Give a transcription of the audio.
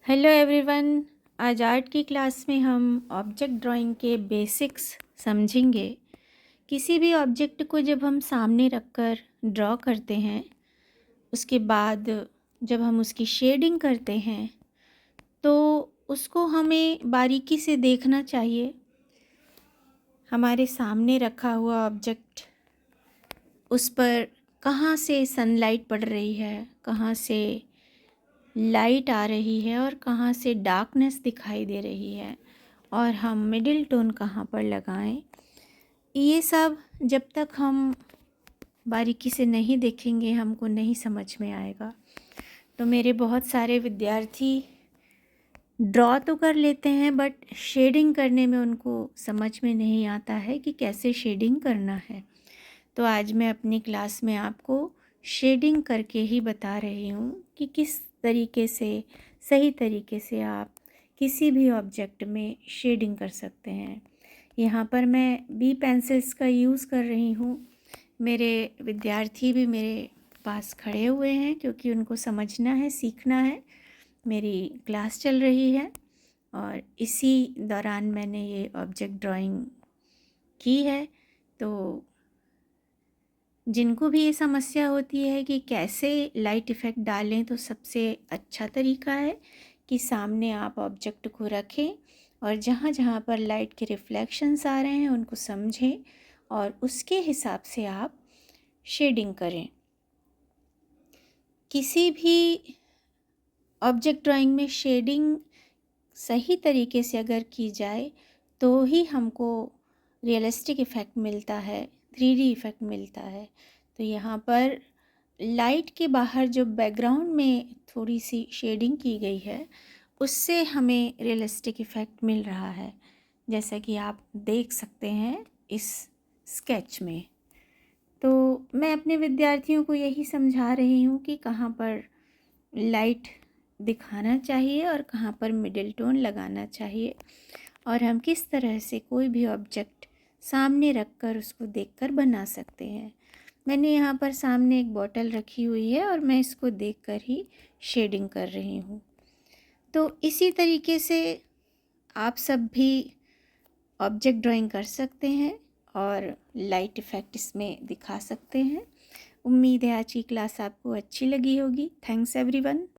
Hello everyone. आज art की class में हम ऑब्जेक्ट ड्राइंग के बेसिक्स समझेंगे। किसी भी ऑब्जेक्ट को जब हम सामने रखकर ड्रॉ करते हैं, उसके बाद जब हम उसकी शेडिंग करते हैं तो उसको हमें बारीकी से देखना चाहिए। हमारे सामने रखा हुआ ऑब्जेक्ट, उस पर कहाँ से सनलाइट पड़ रही है, कहाँ से लाइट आ रही है और कहाँ से डार्कनेस दिखाई दे रही है, और हम मिडिल टोन कहाँ पर लगाएं, ये सब जब तक हम बारीकी से नहीं देखेंगे हमको नहीं समझ में आएगा। तो मेरे बहुत सारे विद्यार्थी ड्रॉ तो कर लेते हैं बट शेडिंग करने में उनको समझ में नहीं आता है कि कैसे शेडिंग करना है। तो आज मैं अपनी क्लास में आपको शेडिंग करके ही बता रही हूँ कि किस तरीके से, सही तरीके से आप किसी भी ऑब्जेक्ट में शेडिंग कर सकते हैं। यहाँ पर मैं बी पेंसिल्स का यूज़ कर रही हूँ। मेरे विद्यार्थी भी मेरे पास खड़े हुए हैं क्योंकि उनको समझना है, सीखना है। मेरी क्लास चल रही है और इसी दौरान मैंने ये ऑब्जेक्ट ड्राइंग की है। तो जिनको भी ये समस्या होती है कि कैसे लाइट इफ़ेक्ट डालें, तो सबसे अच्छा तरीका है कि सामने आप ऑब्जेक्ट को रखें और जहाँ जहाँ पर लाइट के रिफ्लेक्शंस आ रहे हैं उनको समझें और उसके हिसाब से आप शेडिंग करें। किसी भी ऑब्जेक्ट ड्राइंग में शेडिंग सही तरीके से अगर की जाए तो ही हमको रियलिस्टिक इफ़ेक्ट मिलता है, 3D इफ़ेक्ट मिलता है। तो यहाँ पर लाइट के बाहर जो बैकग्राउंड में थोड़ी सी शेडिंग की गई है उससे हमें रियलिस्टिक इफ़ेक्ट मिल रहा है, जैसा कि आप देख सकते हैं इस स्केच में। तो मैं अपने विद्यार्थियों को यही समझा रही हूँ कि कहाँ पर लाइट दिखाना चाहिए और कहाँ पर मिडिल टोन लगाना चाहिए, और हम किस तरह से कोई भी ऑब्जेक्ट सामने रखकर उसको देखकर बना सकते हैं। मैंने यहाँ पर सामने एक बॉटल रखी हुई है और मैं इसको देखकर ही शेडिंग कर रही हूँ। तो इसी तरीके से आप सब भी ऑब्जेक्ट ड्राइंग कर सकते हैं और लाइट इफ़ेक्ट इसमें दिखा सकते हैं। उम्मीद है आज की क्लास आपको अच्छी लगी होगी। Thanks everyone.